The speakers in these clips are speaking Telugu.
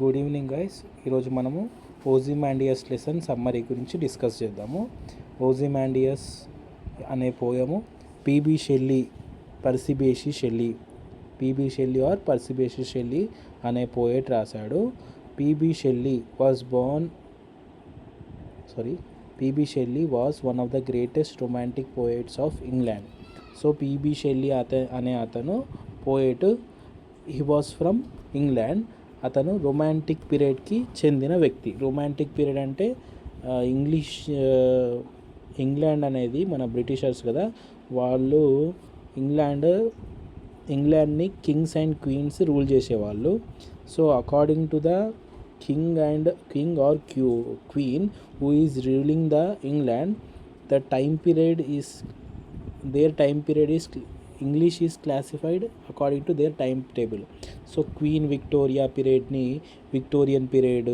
Good evening guys. ఈరోజు మనము ఓజిమాండియస్ లెసన్ సమ్మరీ గురించి డిస్కస్ చేద్దాము. ఓజిమాండియస్ అనే poem P B Shelley Percy Bysshe Shelley అనే పోయెట్ రాశాడు. P B Shelley was one of the greatest romantic poets of England. So P B Shelley అనే అతను poet. He was from England. అతను రొమాంటిక్ పీరియడ్కి చెందిన వ్యక్తి. రొమాంటిక్ పీరియడ్ అంటే ఇంగ్లాండ్ అనేది మన బ్రిటిషర్స్ కదా, వాళ్ళు ఇంగ్లాండ్ని కింగ్స్ అండ్ క్వీన్స్ రూల్ చేసేవాళ్ళు. So according to the king or queen who is ruling the England, the time period is English is classified according to their timetable. So queen Victoria పీరియడ్ని విక్టోరియన్ పీరియడ్,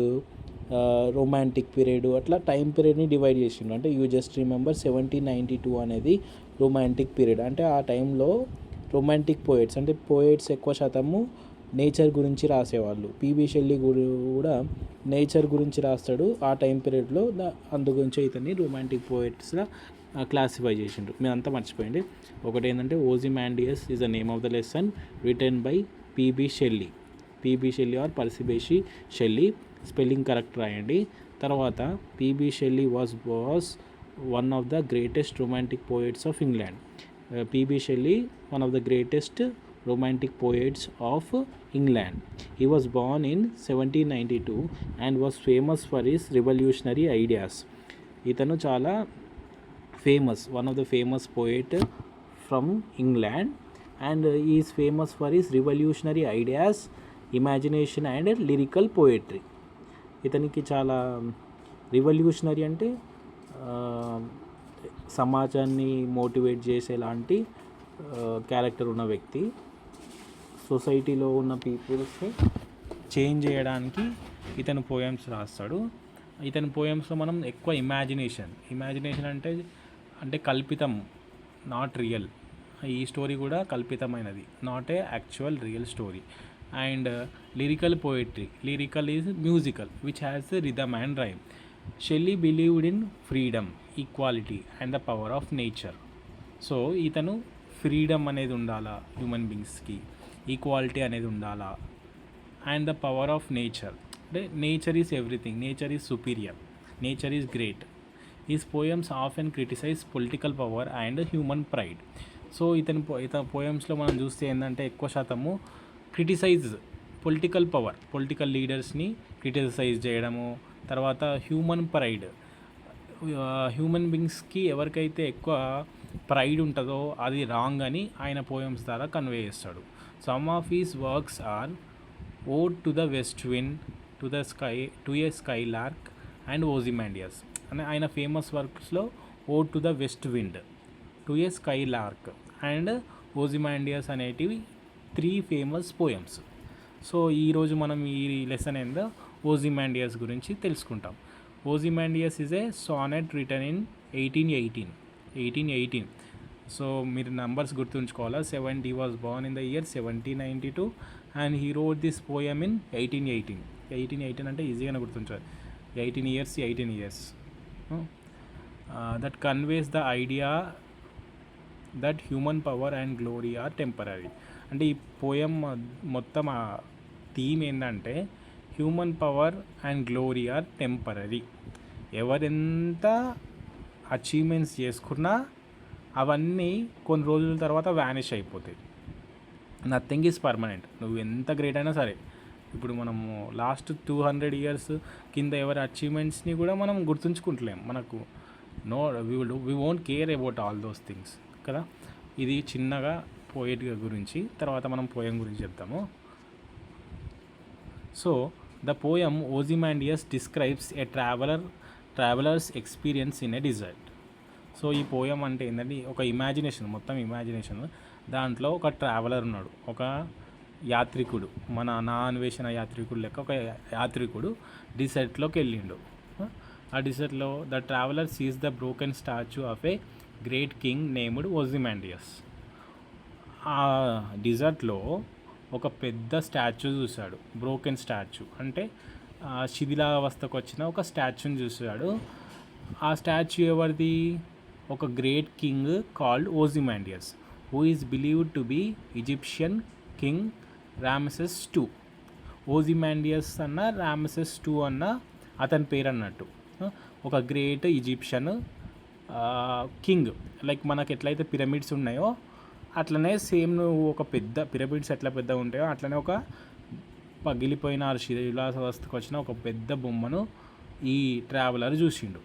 రొమాంటిక్ పీరియడ్, అట్లా టైం పీరియడ్ని డివైడ్ చేసిండు. అంటే యూ జస్ట్ రిమెంబర్ 1792 అనేది రొమాంటిక్ పీరియడ్. అంటే ఆ టైంలో రొమాంటిక్ పోయెట్స్ ఎక్కువ శాతము నేచర్ గురించి రాసేవాళ్ళు. పీబీ షెల్లీ కూడా నేచర్ గురించి రాస్తాడు ఆ టైం పీరియడ్లో. అందు గురించి ఇతన్ని రొమాంటిక్ పోయెట్స్గా క్లాసిఫై చేసిండ్రు. మీరు అంతా మర్చిపోయింది. ఒకటి ఏంటంటే Ozymandias is the name of the lesson written by P B Shelley or Percy Bysshe Shelley. Spelling correct రాయండి. తర్వాత P B Shelley was one of the greatest romantic poets of England. P B Shelley one of the greatest romantic poets of England. He was born in 1792 and was famous for his revolutionary ideas. ఇతను చాలా one of the famous poet from England, and he is famous for his revolutionary ideas, imagination and lyrical poetry. ఇతనికి చాలా రివల్యూషనరీ అంటే సమాజాన్ని మోటివేట్ చేసేలాంటి క్యారెక్టర్ ఉన్న వ్యక్తి. సొసైటీలో ఉన్న పీపుల్స్ని చేంజ్ చేయడానికి ఇతను పోయమ్స్ రాస్తాడు. ఇతని పోయమ్స్లో మనం ఎక్కువ ఇమాజినేషన్ అంటే కల్పితం, నాట్ రియల్. ఈ స్టోరీ కూడా కల్పితమైనది, not a actual real story. And lyrical poetry. Lyrical is musical which has rhythm and rhyme. Shelley believed in freedom, equality and the power of nature. So ఇతను ఫ్రీడమ్ అనేది ఉండాలా హ్యూమన్ బీయింగ్స్కి, ఈక్వాలిటీ అనేది ఉండాలా, and the power of nature. అంటే nature is everything, nature is superior, nature is great. His poems often criticise political power and human pride. So ఇతని పోయమ్స్లో మనం చూస్తే ఏంటంటే ఎక్కువ శాతము క్రిటిసైజ్ పొలిటికల్ లీడర్స్ని క్రిటిసైజ్ చేయడము. తర్వాత హ్యూమన్ ప్రైడ్, హ్యూమన్ బీయింగ్స్కి ఎవరికైతే ఎక్కువ ప్రైడ్ ఉంటుందో అది రాంగ్ అని ఆయన పోయమ్స్ ద్వారా కన్వే చేస్తాడు. Some of his works are ode to the west wind, to a skylark and Ozymandias. అని ఆయన ఫేమస్ వర్క్స్లో ode to the west wind, to a skylark and Ozymandias అనేటివి 3 ఫేమస్ పోయమ్స్. సో ఈరోజు మనం ఈ లెసన్ ఏందో ఓజిమాండియస్ గురించి తెలుసుకుంటాం. Ozymandias is a sonnet written in 1818. So మీరు నంబర్స్ గుర్తుంచుకోవాలా. He was born in the year 1792 and he wrote this poem in 1818. 1818 అంటే ఈజీగానే గుర్తుంచాలి. 18 years. That conveys the idea that human power and glory are temporary. అంటే ఈ పోయం మొత్తం ఆ థీమ్ ఏంటంటే human power and glory are temporary. ఎవరెంత అచీవ్మెంట్స్ చేసుకున్నా అవన్నీ కొన్ని రోజుల తర్వాత వ్యానిష్ అయిపోతాయి. Nothing is permanent. నువ్వు ఎంత గ్రేట్ అయినా సరే. ఇప్పుడు మనము లాస్ట్ 200 years కింద ఎవరి అచీవ్మెంట్స్ని కూడా మనం గుర్తుంచుకుంటలేం. మనకు we won't care about all those things కదా. ఇది చిన్నగా పోయెట్ గురించి, తర్వాత మనం పోయం గురించి చెప్తాము. So the poem Ozymandias describes a traveller's experience in a desert. So ఈ పోయం అంటే ఏంటంటే ఒక మొత్తం ఇమాజినేషన్. దాంట్లో ఒక ట్రావెలర్ ఉన్నాడు, ఒక యాత్రికుడు, నా అన్వేషణ యాత్రికుడు లెక్క ఒక యాత్రికుడు డిజర్ట్లోకి వెళ్ళిండు. ఆ డిజర్ట్లో the traveller sees the broken statue of a great king named Ozymandias. ఆ డిజర్ట్లో ఒక పెద్ద స్టాచ్యూ చూశాడు. బ్రోకెన్ స్టాచ్యూ అంటే శిథిలావస్థకు వచ్చిన ఒక స్టాచ్యూని చూశాడు. ఆ స్టాచ్యూ ఎవరిది? ఒక great king called Ozymandias, who is believed to be Egyptian king Ramesses II. ఓజిమాండియస్ అన్న రామసెస్ II అన్న అతని పేరు అన్నట్టు. ఒక గ్రేట్ ఈజిప్షియన్ కింగ్. లైక్ మనకు ఎట్లయితే పిరమిడ్స్ ఉన్నాయో అట్లనే సేమ్ ఒక పెద్ద పిరమిడ్స్ ఎట్లా పెద్ద ఉంటాయో అట్లనే ఒక పగిలిపోయిన శిథిలావస్థకు వచ్చిన ఒక పెద్ద బొమ్మను ఈ ట్రావెలర్ చూసిండు.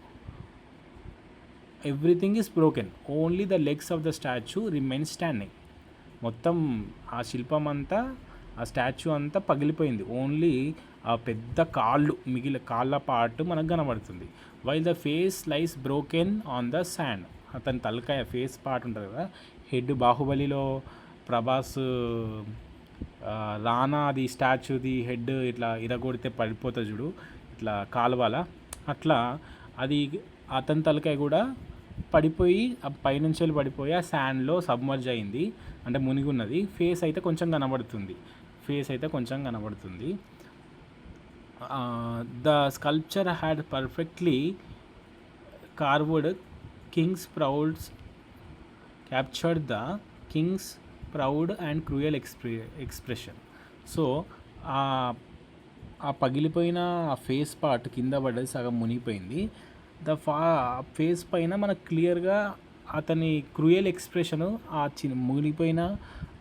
Everything is broken, only the legs of the statue remain standing. మొత్తం ఆ శిల్పం అంతా, ఆ స్టాచ్యూ అంతా పగిలిపోయింది. ఓన్లీ ఆ పెద్ద కాళ్ళ పార్ట్ మనకు కనబడుతుంది. While the face lies broken on the sand. అతని తలకాయ ఫేస్ పార్ట్ ఉంటుంది కదా, హెడ్. బాహుబలిలో ప్రభాస్ రానా అది స్టాచ్యూది హెడ్ ఇట్లా ఇరగొడితే పడిపోతుంది చూడు, ఇట్లా కాలువల, అట్లా అది అతని తలకాయ కూడా పడిపోయి పైనుంచి వెళ్ళి పడిపోయి ఆ శాండ్లో సబ్మర్జ్ అయింది, అంటే మునిగి ఉన్నది. ఫేస్ అయితే కొంచెం కనబడుతుంది. The sculpture had perfectly carved king's proud's captured the king's proud and cruel expression. So ఆ పగిలిపోయిన ఆ ఫేస్ పార్ట్ కింద పడ్డది, సగం మునిగిపోయింది. ఫేస్ పైన మనకు క్లియర్గా అతని క్రూయల్ ఎక్స్ప్రెషను ఆ మునిగిపోయిన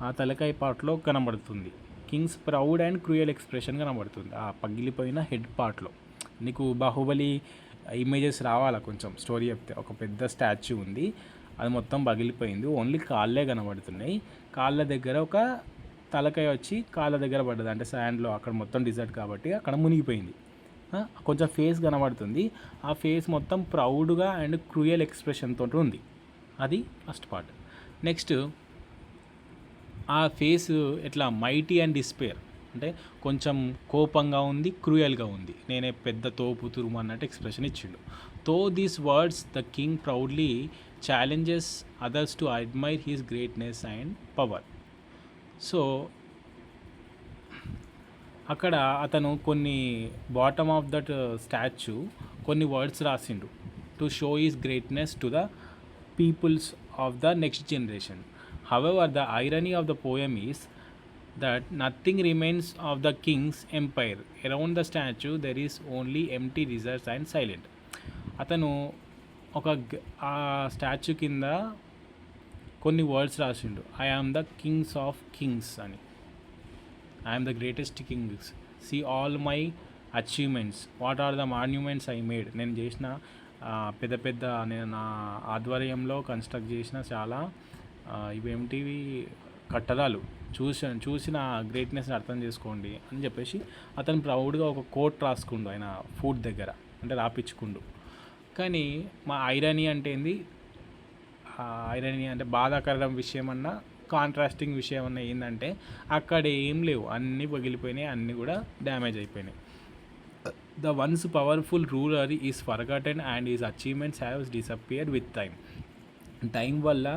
ఆ తలకాయ పార్ట్లో కనబడుతుంది. Kings proud and cruel expression కనబడుతుంది ఆ పగిలిపోయిన హెడ్ పార్ట్లో. నీకు బాహుబలి ఇమేజెస్ రావాలా కొంచెం స్టోరీ చెప్తే. ఒక పెద్ద స్టాచ్యూ ఉంది, అది మొత్తం పగిలిపోయింది, ఓన్లీ కాళ్ళే కనబడుతున్నాయి. కాళ్ళ దగ్గర ఒక తలకాయ వచ్చి కాళ్ళ దగ్గర పడ్డది, అంటే శాండ్లో. అక్కడ మొత్తం డిజర్ట్ కాబట్టి అక్కడ మునిగిపోయింది. కొంచెం ఫేస్ కనబడుతుంది, ఆ ఫేస్ మొత్తం ప్రౌడ్గా అండ్ క్రూయల్ ఎక్స్ప్రెషన్ తోటి ఉంది. అది ఫస్ట్ పార్ట్. నెక్స్ట్ ఆ ఫేస్ ఎట్లా మైటీ అండ్ డిస్పేర్, అంటే కొంచెం కోపంగా ఉంది, క్రూయల్గా ఉంది. నేనే పెద్ద తోపు తురుము అన్నట్టు ఎక్స్ప్రెషన్ ఇచ్చిండు. తో these words the king proudly challenges others to admire his greatness and power. So అక్కడ అతను కొన్ని బాటమ్ ఆఫ్ దట్ స్టాచ్యూ కొన్ని వర్డ్స్ రాసిండు, to show his greatness to the peoples of the next generation. However, the irony of the poem is that nothing remains of the king's empire. Around the statue there is only empty deserts and silent. అతను ఆ స్టాచ్యూ కింద కొన్ని వర్డ్స్ రాసిండు, I am the kings of kings అని, I'm the greatest kings, see all my achievements, what are the monuments I made. నేను చేసిన నేను నా ఆధ్వర్యంలో కన్స్ట్రక్ట్ చేసిన చాలా ఇవేమిటివి కట్టడాలు చూసిన గ్రేట్నెస్ని అర్థం చేసుకోండి అని చెప్పేసి అతను ప్రౌడ్గా ఒక కోట్ రాసుకుండు ఆయన ఫుడ్ దగ్గర, అంటే రాపించుకుండు. కానీ మా ఐరనీ అంటే ఏంది, ఐరనీ అంటే బాధాకరం విషయం అన్నా కాంట్రాస్టింగ్ విషయం అన్న ఏంటంటే అక్కడ ఏం లేవు, అన్నీ పగిలిపోయినాయి, అన్నీ కూడా డ్యామేజ్ అయిపోయినాయి. The once powerful ruler is forgotten and is achievements have disappeared with time వల్ల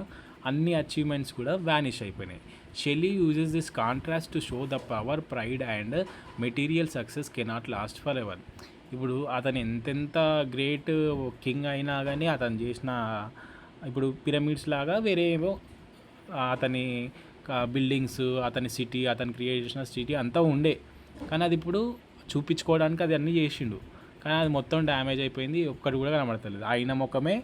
అన్ని అచీవ్మెంట్స్ కూడా వ్యానిష్ అయిపోయినాయి. Shelley uses this contrast to show the power, pride and material success cannot last forever. ఇప్పుడు అతను ఎంతెంత గ్రేట్ కింగ్ అయినా కానీ అతను చేసిన ఇప్పుడు పిరమిడ్స్ లాగా వేరే ఏవో అతని బిల్డింగ్స్, అతని సిటీ, అతను క్రియేట్ చేసిన సిటీ అంతా ఉండే, కానీ అది ఇప్పుడు చూపించుకోవడానికి అది అన్నీ చేసిండు, కానీ అది మొత్తం డ్యామేజ్ అయిపోయింది. ఒక్కటి కూడా కనబడతలేదు. ఆయన ముఖమే,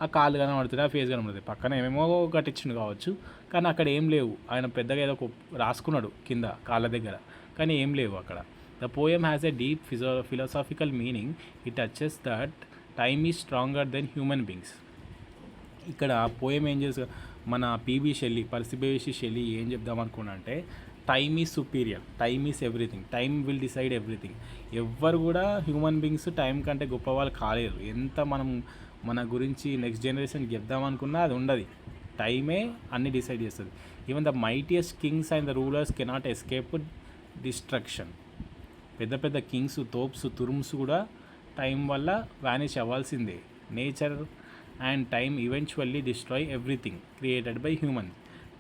ఆ కాళ్ళు కనబడుతుంది, ఆ ఫేస్ కనబడుతుంది, పక్కన ఏమేమో కట్టించిండు కావచ్చు, కానీ అక్కడ ఏం లేవు. ఆయన పెద్దగా ఏదో రాసుకున్నాడు కింద కాళ్ళ దగ్గర, కానీ ఏం లేవు అక్కడ. The poem has a deep philosophical meaning. It touches that time is stronger then human beings. ఇక్కడ పోయం ఏం చేసి మన పర్సిబేషి షెల్లీ ఏం చెప్దాం అనుకున్నా అంటే, time is superior, time is everything, time will decide everything. ఎవ్వరు కూడా హ్యూమన్ బీయింగ్స్ టైం కంటే గొప్పవాళ్ళు కాలేరు. ఎంత మనం మన గురించి నెక్స్ట్ జనరేషన్కి చెప్దామనుకున్నా అది ఉండదు, టైమే అన్నీ డిసైడ్ చేస్తుంది. Even the మైటియస్ట్ Kings and the rulers cannot escape destruction. పెద్ద పెద్ద కింగ్స్, తోప్స్, తురుమ్స్ కూడా టైం వల్ల వ్యానిష్ అవ్వాల్సిందే. Nature and time eventually destroy everything created by human.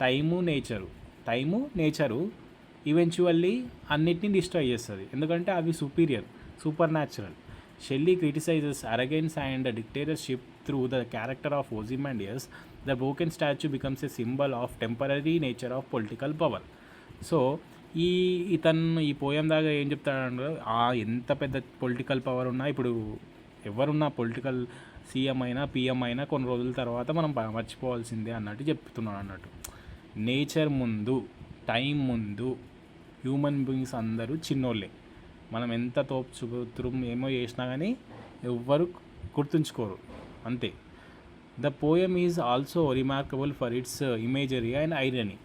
Time nature eventually అన్నిటినీ డిస్ట్రాయ్ చేస్తుంది, ఎందుకంటే అవి supernatural. Shelley criticises arrogance and dictatorship through the character of Ozymandias. The broken statue becomes a symbol of temporary nature of political power. So ఇతను ఈ పోయం దాకా ఏం చెప్తాడంటే, ఎంత పెద్ద పొలిటికల్ పవర్ ఉన్నా, ఇప్పుడు ఎవరున్నా పొలిటికల్ సీఎం అయినా పిఎం అయినా కొన్ని రోజుల తర్వాత మనం మర్చిపోవాల్సిందే అన్నట్టు చెప్తున్నాడు అన్నట్టు. నేచర్ ముందు, టైం ముందు హ్యూమన్ బీయింగ్స్ అందరూ చిన్నోళ్ళే. మనం ఎంత తోపుచుతురు ఏమో చేసినా కానీ ఎవ్వరు గుర్తుంచుకోరు, అంతే. The poem is also remarkable for it's imagery and irony.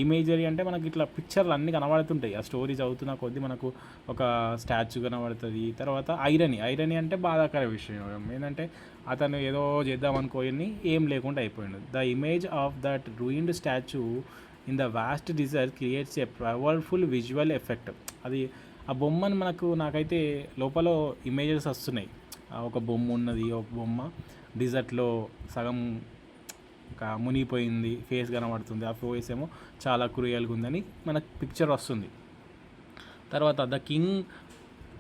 Imagery అంటే మనకి ఇట్లా పిక్చర్లు అన్నీ కనబడుతుంటాయి, ఆ స్టోరీ చదువుతున్న కొద్దీ మనకు ఒక స్టాచ్యూ కనబడుతుంది. తర్వాత ఐరనీ అంటే బాధాకర విషయం ఏంటంటే అతను ఏదో చేద్దామనుకోని ఏం లేకుండా అయిపోయింది. The image of that ruined statue in the vast desert creates a powerful visual effect. అది ఆ బొమ్మను నాకైతే లోపల ఇమేజెస్ వస్తున్నాయి. ఒక బొమ్మ ఉన్నది, ఒక బొమ్మ డిజర్ట్లో సగం మునిగిపోయింది, ఫేస్ కనబడుతుంది, ఆ ఫేస్ ఏమో చాలా క్రూయల్గా ఉందని మనకు పిక్చర్ వస్తుంది. తర్వాత the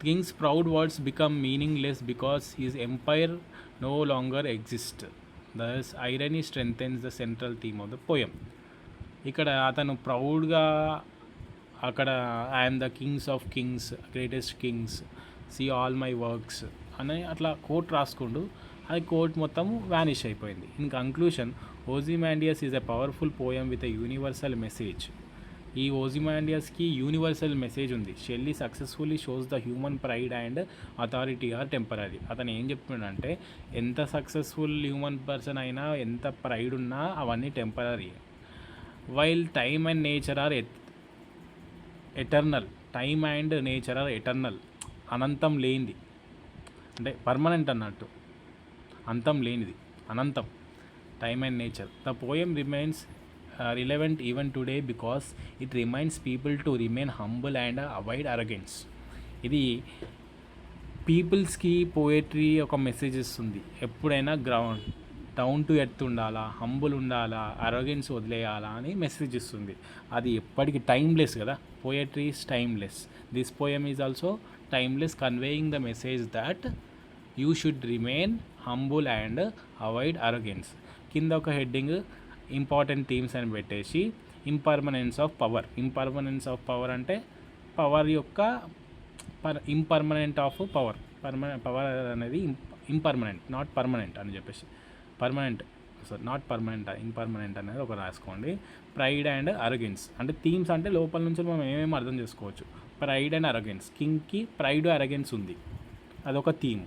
king's proud words become meaningless because his empire no longer exist. Thus irony strengthens the central theme of the poem. ఇక్కడ అతను ప్రౌడ్గా అక్కడ I am the kings of kings, greatest kings, see all my works అని అట్లా కోట్ రాసుకుంటూ అది కోట్ మొత్తం వ్యానిష్ అయిపోయింది. In conclusion, Ozymandias is a powerful poem with a universal message. ఈ ఓజిమాండియస్కి యూనివర్సల్ మెసేజ్ ఉంది. Shelley successfully shows the human pride and authority are temporary. అతను ఏం చెప్తున్నాడంటే, ఎంత సక్సెస్ఫుల్ హ్యూమన్ పర్సన్ అయినా, ఎంత ప్రైడ్ ఉన్నా అవన్నీ temporary. While time and nature are eternal. Time and nature are eternal, అనంతం లేనిది, అంటే పర్మనెంట్ అన్నట్టు, అంతం లేనిది, అనంతం. Time and nature. The poem remains relevant even today because it reminds people to remain humble and avoid arrogance. ఇది పీపుల్స్కి పోయట్రీ ఒక మెసేజ్ ఇస్తుంది. ఎప్పుడైనా డౌన్ టు ఎర్త్ ఉండాలా, హంబుల్ ఉండాలా, అరోగెన్స్ వదిలేయాలా అని మెసేజ్ ఇస్తుంది. అది ఎప్పటికీ టైమ్లెస్ కదా, poetry is timeless. This poem is also timeless, conveying the message that you should remain humble and avoid arrogance. కింద ఒక హెడ్డింగ్ ఇంపార్టెంట్ థీమ్స్ అని పెట్టేసి impermanence of power. Impermanence of power అంటే పవర్ యొక్క ఇంపర్మనెంట్ ఆఫ్ పవర్. పవర్ అనేది ఇంపర్మనెంట్, నాట్ పర్మనెంట్ అని చెప్పేసి, నాట్ పర్మనెంట్, ఇంపర్మనెంట్ అనేది ఒక రాసుకోండి. ప్రైడ్ అండ్ అరగెన్స్ అంటే థీమ్స్ అంటే లోపల నుంచి మనం ఏమేమి అర్థం చేసుకోవచ్చు. ప్రైడ్ అండ్ అరగెన్స్, కింగ్కి ప్రైడ్ అరగెన్స్ ఉంది, అదొక theme.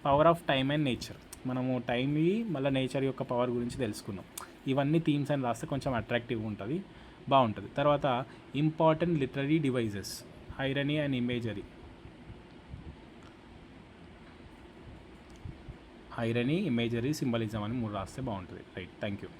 Power of time and nature, మనము టైమ్వి మళ్ళీ నేచర్ యొక్క పవర్ గురించి తెలుసుకున్నాం. ఇవన్నీ థీమ్స్ అని రాస్తే కొంచెం అట్రాక్టివ్గా ఉంటుంది, బాగుంటుంది. తర్వాత important literary devices, irony and imagery. Irony, imagery, symbolism అని 3 రాస్తే బాగుంటుంది. Right, thank you.